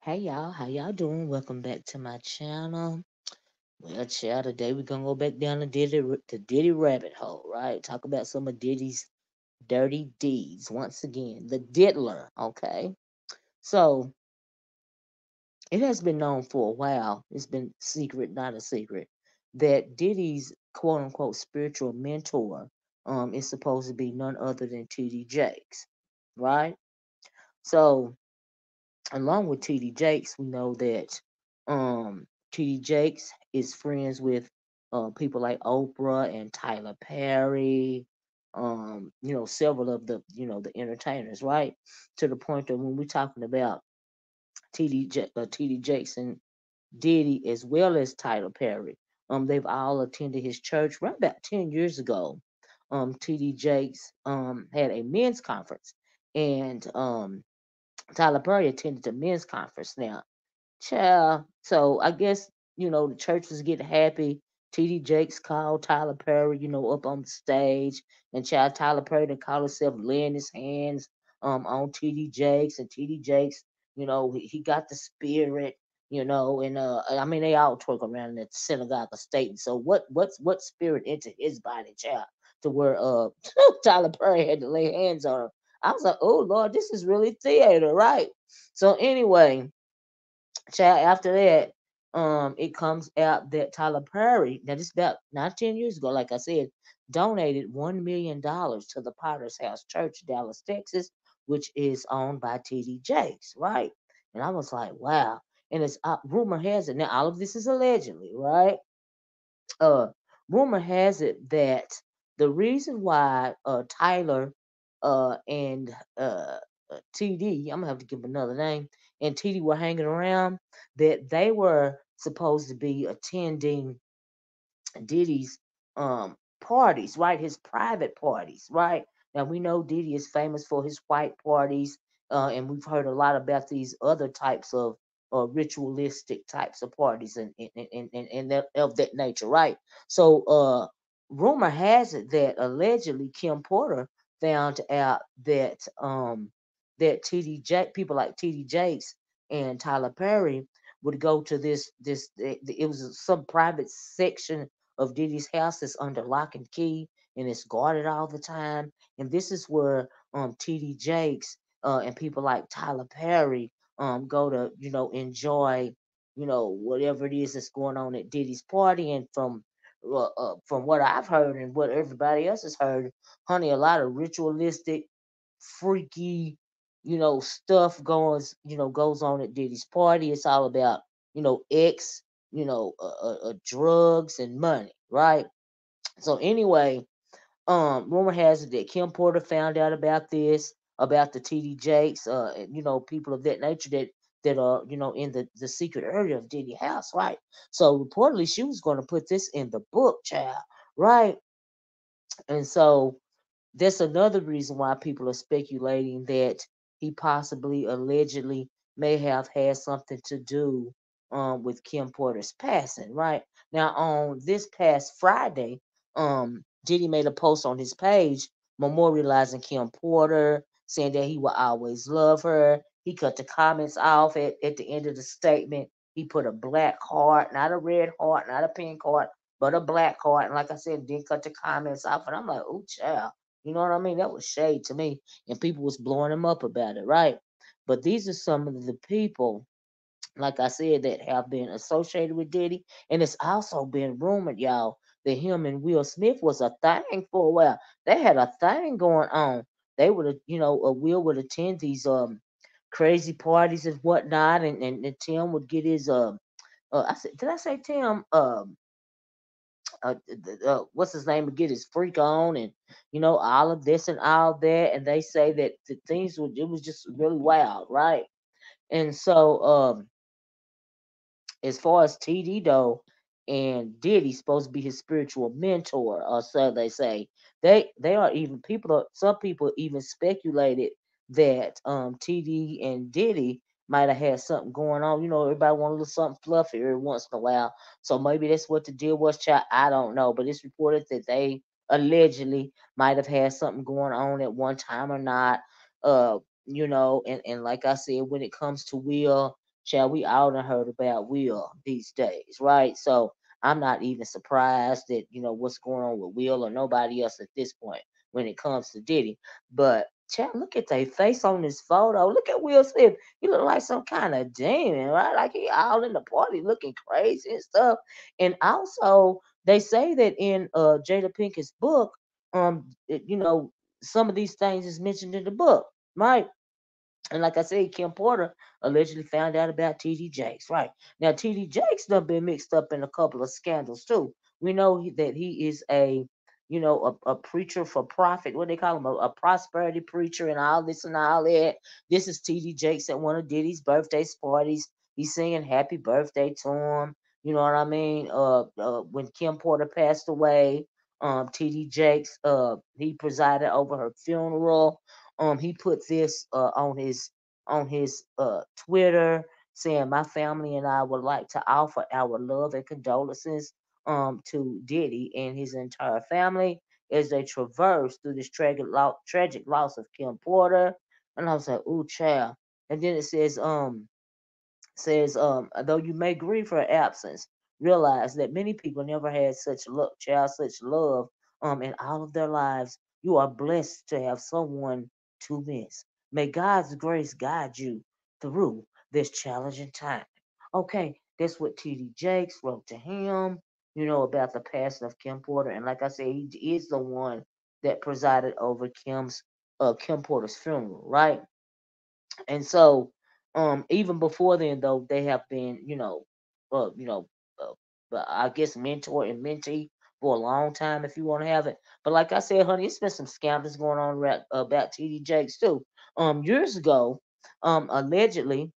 Hey y'all, how y'all doing? Welcome back to my channel. Well, child, today we're gonna go back down the Diddy rabbit hole, right? Talk about some of Diddy's dirty deeds. Once again, the Diddler. Okay, so it has been known for a while. It's been secret, not a secret, that Diddy's quote unquote spiritual mentor is supposed to be none other than T.D. Jakes, right? So along with TD Jakes, we know that TD Jakes is friends with people like Oprah and Tyler Perry, several of the entertainers, right? To the point that when we're talking about TD Jakes and Diddy as well as Tyler Perry, they've all attended his church right about 10 years ago. TD Jakes had a men's conference, and Tyler Perry attended the men's conference. Now, child. So I guess, the church was getting happy. TD Jakes called Tyler Perry, up on the stage. And child Tyler Perry done called himself laying his hands on TD Jakes. And TD Jakes, he got the spirit, and I mean they all twerk around at the synagogue of Satan. So what spirit entered his body, child, to where Tyler Perry had to lay hands on him. I was like, oh Lord, this is really theater, right? So anyway, child, after that, it comes out that Tyler Perry, now this about not 10 years ago, like I said, donated $1 million to the Potter's House Church, Dallas, Texas, which is owned by TD Jakes, right? And I was like, wow. And it's rumor has it now, all of this is allegedly, right? uh Rumor has it that the reason why Tyler and TD, I'm gonna have to give him another name, and TD were hanging around, that they were supposed to be attending Diddy's parties, right? His private parties, right? Now we know Diddy is famous for his white parties, and we've heard a lot about these other types of ritualistic types of parties and that, of that nature, right? So rumor has it that allegedly Kim Porter found out that TD Jake, people like TD Jakes and Tyler Perry would go to it was some private section of Diddy's house that's under lock and key, and it's guarded all the time. And this is where TD Jakes and people like Tyler Perry go to, enjoy, whatever it is that's going on at Diddy's party. And from what I've heard and what everybody else has heard, honey, a lot of ritualistic, freaky, stuff goes on at Diddy's party. It's all about, X, drugs and money, right? So anyway, rumor has it that Kim Porter found out about this, about the TD Jakes, and, people of that nature that are, in the secret area of Diddy house, right? So reportedly she was going to put this in the book, child, right? And so that's another reason why people are speculating that he possibly, allegedly, may have had something to do with Kim Porter's passing. Right now, on this past Friday, Diddy made a post on his page memorializing Kim Porter, saying that he will always love her. He cut the comments off at the end of the statement. He put a black heart, not a red heart, not a pink heart, but a black heart. And like I said, did cut the comments off. And I'm like, oh, child. You know what I mean? That was shade to me, and people was blowing him up about it, right? But these are some of the people, like I said, that have been associated with Diddy, and it's also been rumored, y'all, that him and Will Smith was a thing for a while. They had a thing going on. They would, Will would attend these crazy parties and whatnot, and Tim would get his I said, did I say Tim? What's his name, would get his freak on, and all of this and all that, and they say that the things were, it was just really wild, right? And so as far as TD though, and Diddy's supposed to be his spiritual mentor, or so they say. They are even some people even speculated that TD and Diddy might have had something going on. Everybody want a little something fluffy every once in a while. So maybe that's what the deal was, child. I don't know. But it's reported that they allegedly might have had something going on at one time or not. And like I said, when it comes to Will, Shall we all done heard about Will these days, right? So I'm not even surprised that what's going on with Will or nobody else at this point when it comes to Diddy. But child, look at their face on this photo. Look at Will Smith. He look like some kind of demon, right? Like he all in the party looking crazy and stuff. And also they say that in Jada Pinkett's book, some of these things is mentioned in the book, right? And like I said, Kim Porter allegedly found out about TD Jakes. Right. Now, TD Jakes done been mixed up in a couple of scandals too. We know that he is a preacher for profit. What they call him? A prosperity preacher and all this and all that. This is TD Jakes at one of Diddy's birthday parties. He's singing happy birthday to him. You know what I mean? When Kim Porter passed away, TD Jakes, he presided over her funeral. He put this on his Twitter saying, "My family and I would like to offer our love and condolences to Diddy and his entire family as they traverse through this tragic loss of Kim Porter." And I was like, "Ooh, child." And then it says, though you may grieve her absence, realize that many people never had such love in all of their lives. You are blessed to have someone to miss. May God's grace guide you through this challenging time. Okay, that's what T.D. Jakes wrote to him, about the passing of Kim Porter. And like I said, he is the one that presided over Kim Porter's funeral, right? And so, even before then, though, they have been, uh, you know, I guess mentor and mentee for a long time, if you want to have it. But like I said, honey, it's been some scandals going on about TD Jakes too. Years ago, allegedly,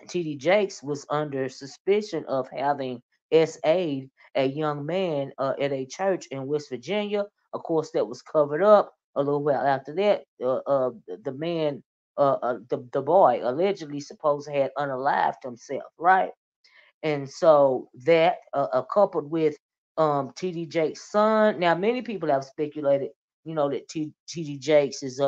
TD Jakes was under suspicion of having SA'd a young man at a church in West Virginia. Of course, that was covered up. A little while after that, the man, the boy, allegedly supposed had unalived himself, right? And so that, coupled with TD Jakes' son. Now, many people have speculated, that TD Jakes is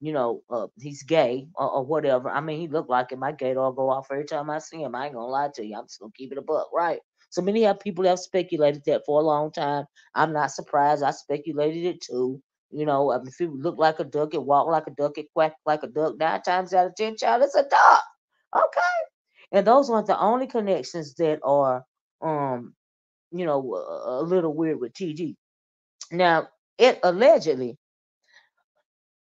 he's gay or whatever. I mean, he looked like it. My gay dog go off every time I see him. I ain't gonna lie to you. I'm just gonna keep it a buck, right? So many people have speculated that for a long time. I'm not surprised. I speculated it too. I mean, if he look like a duck, it walk like a duck, it quack like a duck. 9 times out of 10, child, it's a duck. Okay. And those aren't the only connections that are, um, a little weird with TG. Now, it allegedly,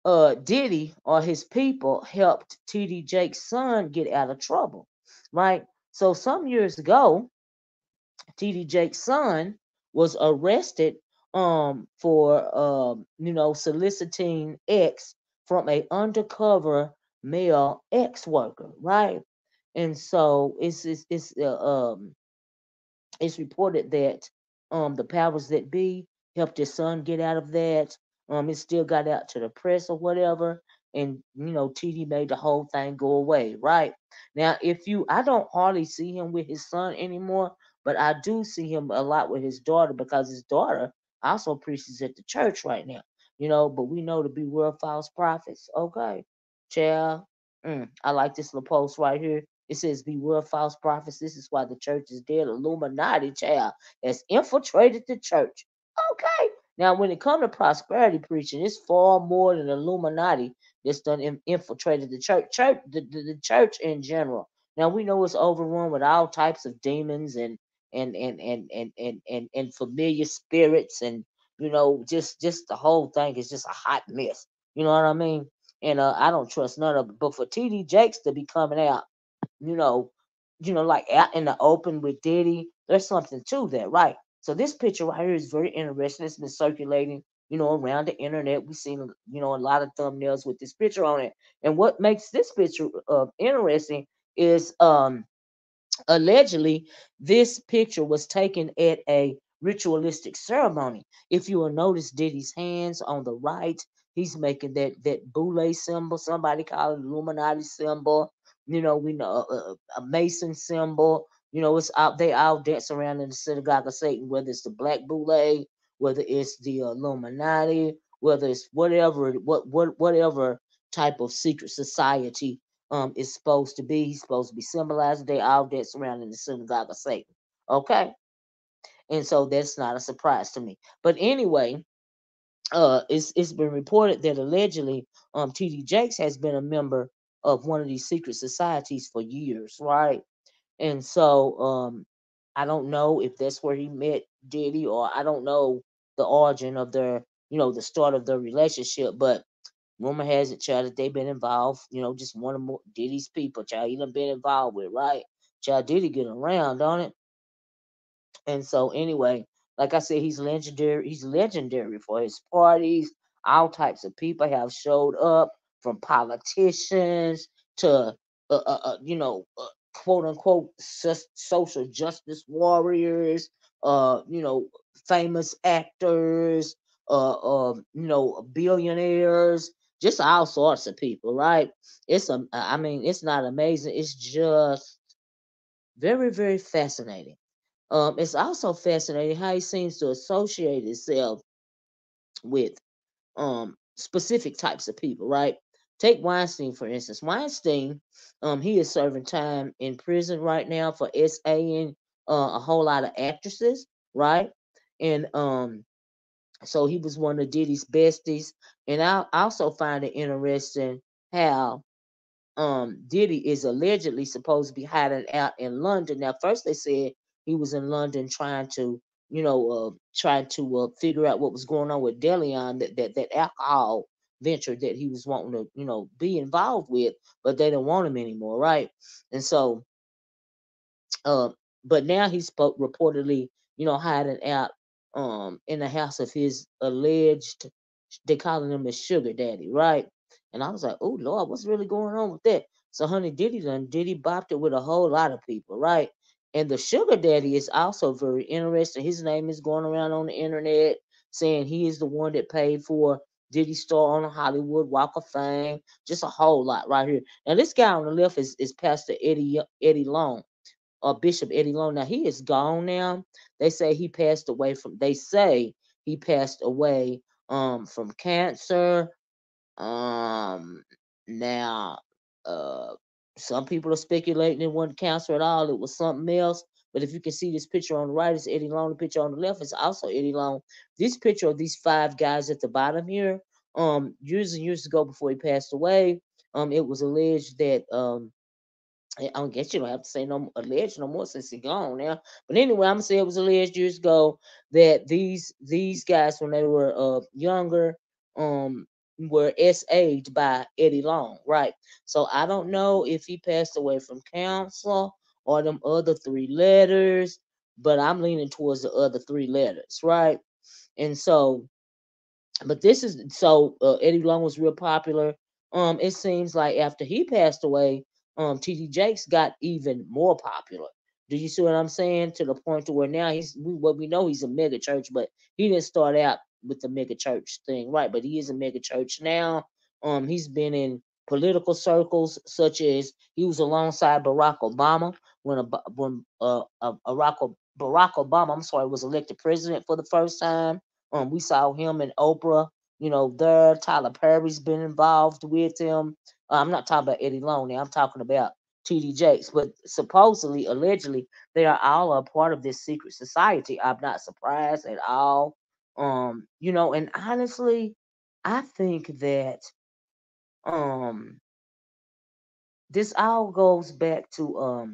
Diddy or his people helped TD Jake's son get out of trouble, right? So some years ago, TD Jake's son was arrested for soliciting X from a undercover male ex worker, right? And so it's reported that the powers that be helped his son get out of that. It still got out to the press or whatever, and TD made the whole thing go away. Right now, I don't hardly see him with his son anymore, but I do see him a lot with his daughter because his daughter also preaches at the church right now. But we know to beware of false prophets. Okay, child. I like this little post right here. It says, "Beware of false prophets. This is why the church is dead. Illuminati child has infiltrated the church." Okay. Now, when it comes to prosperity preaching, it's far more than Illuminati that's done infiltrated the the church in general. Now we know it's overrun with all types of demons and familiar spirits, and just the whole thing is just a hot mess. You know what I mean? And I don't trust none of it. But for TD Jakes to be coming out, you know, like out in the open with Diddy, there's something to that, right? So this picture right here is very interesting. It's been circulating, around the internet. We've seen, a lot of thumbnails with this picture on it. And what makes this picture interesting is allegedly this picture was taken at a ritualistic ceremony. If you will notice Diddy's hands on the right, he's making that boule symbol. Somebody call it Illuminati symbol. We know a Mason symbol. It's out. They all dance around in the synagogue of Satan, whether it's the black boule, whether it's the Illuminati, whether it's whatever type of secret society is supposed to be. He's supposed to be symbolized. They all that surrounding the synagogue of Satan. Okay, and so that's not a surprise to me. But anyway, it's been reported that allegedly, T.D. Jakes has been a member of one of these secret societies for years, right? And so, I don't know if that's where he met Diddy, or I don't know the origin of their, the start of their relationship. But rumor has it, child, that they've been involved. Just one of Diddy's people, child, he done been involved with, right? Child, Diddy get around, don't it? And so anyway, like I said, he's legendary. He's legendary for his parties. All types of people have showed up, from politicians to quote unquote social justice warriors, famous actors, billionaires, just all sorts of people, right? I mean, it's not amazing. It's just very, very fascinating. It's also fascinating how he seems to associate himself with specific types of people, right? Take Weinstein, for instance. Weinstein, he is serving time in prison right now for SAing a whole lot of actresses, right? And so he was one of Diddy's besties. And I also find it interesting how Diddy is allegedly supposed to be hiding out in London. Now, first they said he was in London trying to figure out what was going on with Deleon, that alcohol venture that he was wanting to, be involved with, but they don't want him anymore, right? And so uh, but now he's reportedly, hiding out in the house of his alleged, they calling him a sugar daddy, right? And I was like, oh Lord, what's really going on with that? So honey, Diddy bopped it with a whole lot of people, right? And the sugar daddy is also very interesting. His name is going around on the internet saying he is the one that paid for Diddy star on the Hollywood Walk of Fame. Just a whole lot right here. Now this guy on the left is Pastor Eddie Long, or Bishop Eddie Long. Now he is gone now. They say he passed away from. They say he passed away from cancer. Um Now, uh some people are speculating it wasn't cancer at all. It was something else. But if you can see this picture on the right, it's Eddie Long. The picture on the left is also Eddie Long. This picture of these five guys at the bottom here, years and years ago before he passed away, it was alleged that I don't guess you don't have to say no alleged no more since he's gone now. But anyway, I'm gonna say it was alleged years ago that these guys, when they were younger, um were SA'd by Eddie Long, right? So I don't know if he passed away from cancer or them other three letters, but I'm leaning towards the other three letters, right? And so, but this is so Eddie Long was real popular. It seems like after he passed away, TD Jakes got even more popular. Do you see what I'm saying? To the point to where now what we know, he's a mega church, but he didn't start out with the mega church thing, right? But he is a mega church now. He's been in political circles, such as he was alongside Barack Obama Barack Obama, I'm sorry, was elected president for the first time. We saw him and Oprah, there. Tyler Perry's been involved with him. I'm not talking about Eddie Long now. I'm talking about T.D. Jakes. But supposedly, allegedly, they are all a part of this secret society. I'm not surprised at all. And honestly, I think that um this all goes back to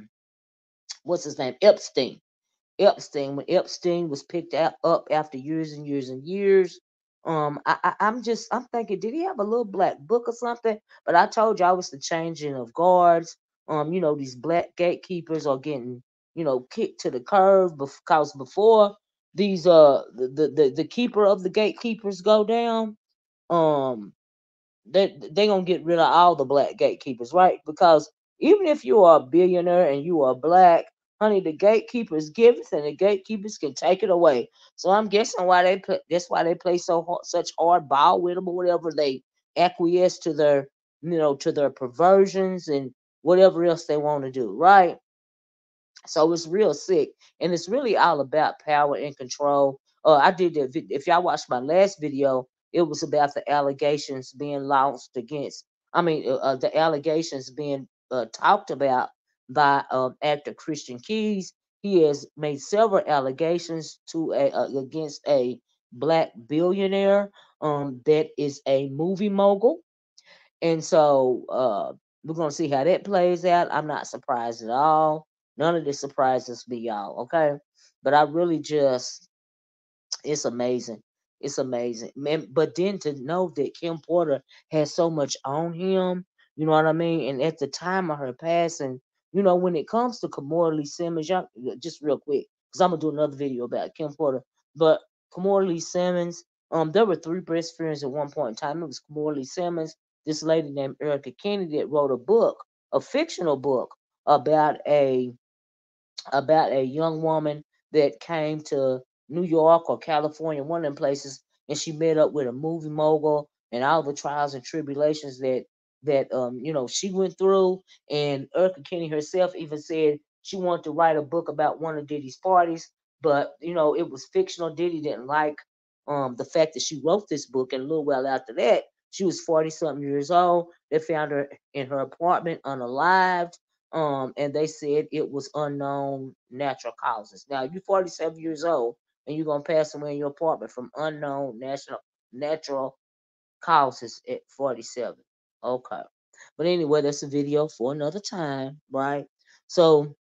what's his name? Epstein, when Epstein was picked up after years and years and years. I'm thinking, did he have a little black book or something? But I told you I was the changing of guards. These black gatekeepers are getting, kicked to the curb because before these the keeper of the gatekeepers go down, um they gonna get rid of all the black gatekeepers, right? Because even if you are a billionaire and you are black, honey, the gatekeepers give it, and the gatekeepers can take it away. So I'm guessing why that's why they play such hard ball with them or whatever. They acquiesce to their perversions and whatever else they want to do, right? So it's real sick, and it's really all about power and control. I did that. If y'all watched my last video, it was about the allegations being launched against The allegations being talked about by actor Christian Keys. He has made several allegations against a black billionaire that is a movie mogul, and so we're gonna see how that plays out. I'm not surprised at all. None of this surprises me, y'all. Okay, but I really just it's amazing. It's amazing, man. But then to know that Kim Porter has so much on him, you know what I mean? And at the time of her passing, when it comes to Kamora Lee Simmons, y'all, just real quick, because I'm gonna do another video about Kim Porter. But Kamora Lee Simmons, there were three best friends at one point in time. It was Kamora Lee Simmons, this lady named Erica Kennedy that wrote a book, a fictional book about a about a young woman that came to New York or California, one of them places, and she met up with a movie mogul and all the trials and tribulations that she went through. And Erica Kenny herself even said she wanted to write a book about one of Diddy's parties, but it was fictional. Diddy didn't like the fact that she wrote this book, and a little while after that, she was 40 something years old. They found her in her apartment unalived, and they said it was unknown natural causes. Now you're 47 years old and you're gonna pass away in your apartment from unknown natural causes at 47. Okay, but anyway, that's a video for another time, right? So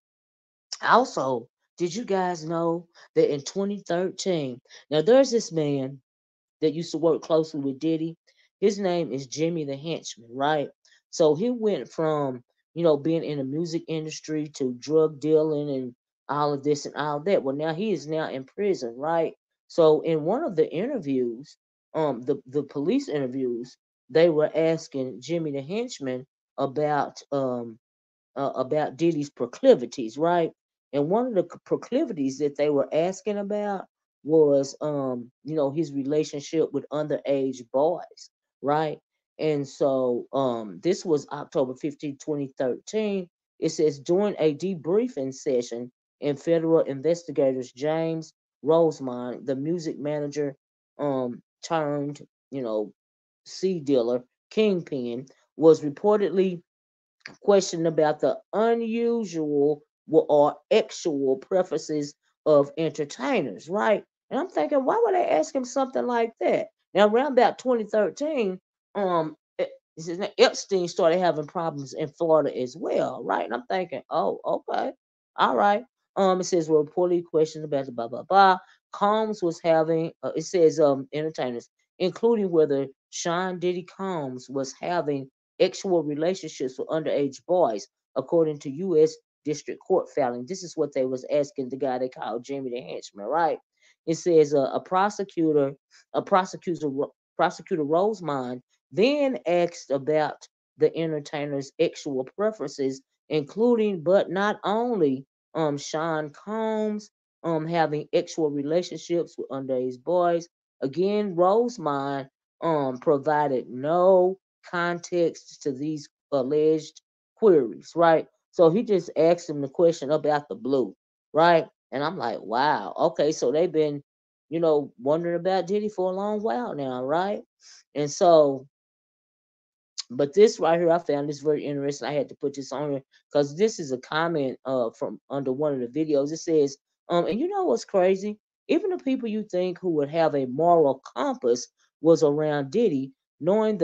also, did you guys know that in 2013, now there's this man that used to work closely with Diddy. His name is Jimmy the Henchman, right? So he went from, being in the music industry to drug dealing and all of this and all that. Well, now he is now in prison, right? So in one of the interviews, the police interviews, they were asking Jimmy the Henchman about about Diddy's proclivities, right? And one of the proclivities that they were asking about was, his relationship with underage boys, right? And so, this was October 15th, 2013. It says during a debriefing session in federal investigators James Rosemont, the music manager, turned, you know, C dealer kingpin, was reportedly question about the unusual or actual preferences of entertainers, right? And I'm thinking, why would they ask him something like that? Now, around about 2013, Epstein started having problems in Florida as well, right? And I'm thinking, oh, okay, all right. It says we're reportedly questioned about the blah blah blah. Combs was having, it says, entertainers, including whether Sean Diddy Combs was having actual relationships with underage boys, according to U.S. District Court filing. This is what they was asking the guy they called Jimmy the Henchman, right? It says prosecutor Rosemond then asked about the entertainer's actual preferences, including but not only Sean Combs having actual relationships with underage boys. Again, Rosemond provided no context to these alleged queries, right? So he just asked him the question about the blue, right? And I'm like, wow, okay, so they've been, wondering about Diddy for a long while now, right? And so, but this right here, I found this very interesting. I had to put this on here because this is a comment from under one of the videos. It says, and you know what's crazy? Even the people you think who would have a moral compass was around Diddy, knowing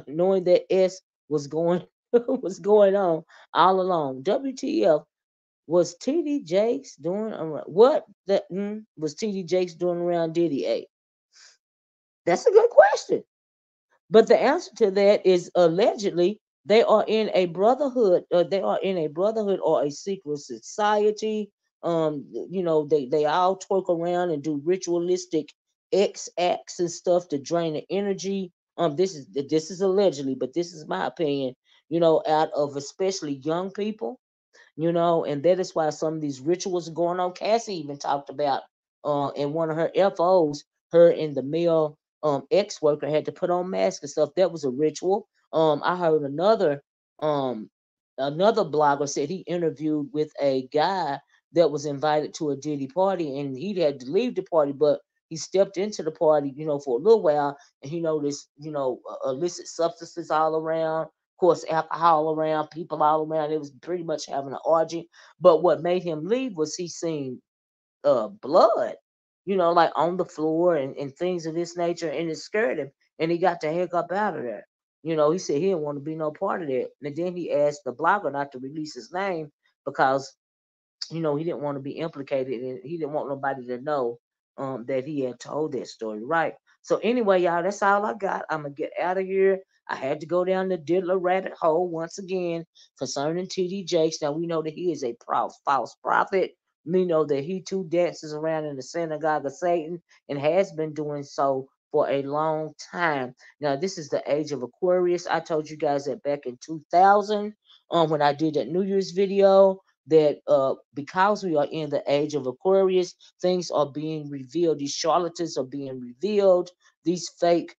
knowing that S was going was going on all along. WTF was TD Jakes doing around what that was TD Jakes doing around Diddy? A That's a good question. But the answer to that is allegedly they are in a brotherhood. They are in a brotherhood or a secret society. They all twerk around and do ritualistic X acts and stuff to drain the energy. This is allegedly, but this is my opinion. Out of especially young people, and that is why some of these rituals are going on. Cassie even talked about in one of her FOs, her and the male ex worker had to put on masks and stuff. That was a ritual. I heard another blogger said he interviewed with a guy that was invited to a Diddy party and he had to leave the party, but he stepped into the party, for a little while, and he noticed, illicit substances all around, of course, alcohol around, people all around. It was pretty much having an orgy. But what made him leave was he seen blood, like on the floor and things of this nature, and it scared him, and he got the heck up out of there. He said he didn't want to be no part of that. And then he asked the blogger not to release his name because he didn't want to be implicated and he didn't want nobody to know that he had told that story, right? So anyway, y'all, that's all I got. I'm gonna get out of here. I had to go down the Diddler rabbit hole once again concerning TD Jakes. Now we know that he is a false prophet. We know that he too dances around in the synagogue of Satan and has been doing so for a long time. Now this is the age of Aquarius. I told you guys that back in 2000, when I did that New Year's video, that because we are in the age of Aquarius, things are being revealed. These charlatans are being revealed. These fake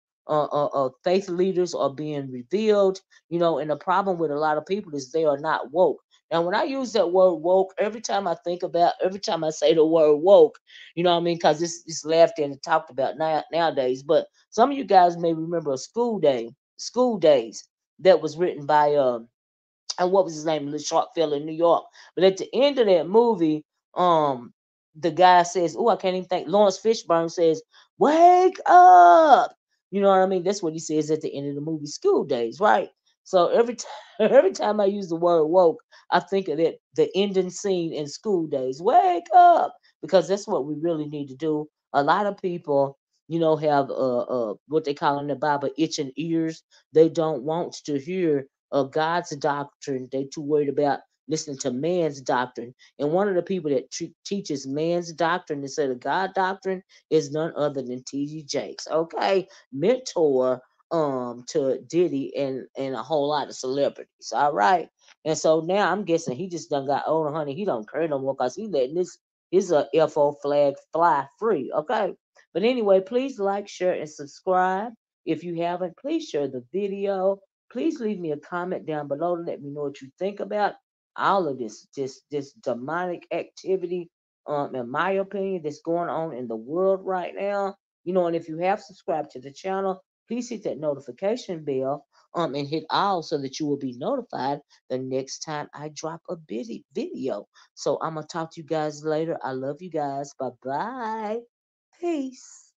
faith leaders are being revealed. And the problem with a lot of people is they are not woke. Now, when I use that word woke, every time I say the word woke, you know what I mean? Because it's laughed at and talked about nowadays. But some of you guys may remember a school days that was written by and what was his name, the short fella in New York. But at the end of that movie, um, the guy says, "Oh, I can't even think." Lawrence Fishburne says, "Wake up!" You know what I mean? That's what he says at the end of the movie, School Days, right? So every time, every time I use the word woke, I think of that the ending scene in School Days. Wake up, because that's what we really need to do. A lot of people, have what they call in the Bible itching ears. They don't want to hear God's doctrine. They too worried about listening to man's doctrine. And one of the people that teaches man's doctrine instead of God doctrine is none other than T.D. Jakes. Okay, mentor to Diddy and a whole lot of celebrities. All right, and so now I'm guessing he just done got older, honey. He don't care no more because he letting this his FO flag fly free. Okay, but anyway, please like, share, and subscribe. If you haven't, please share the video. Please leave me a comment down below to let me know what you think about all of this demonic activity, in my opinion, that's going on in the world right now. And if you have subscribed to the channel, please hit that notification bell, and hit all so that you will be notified the next time I drop a video. So I'm gonna talk to you guys later. I love you guys. Bye bye. Peace.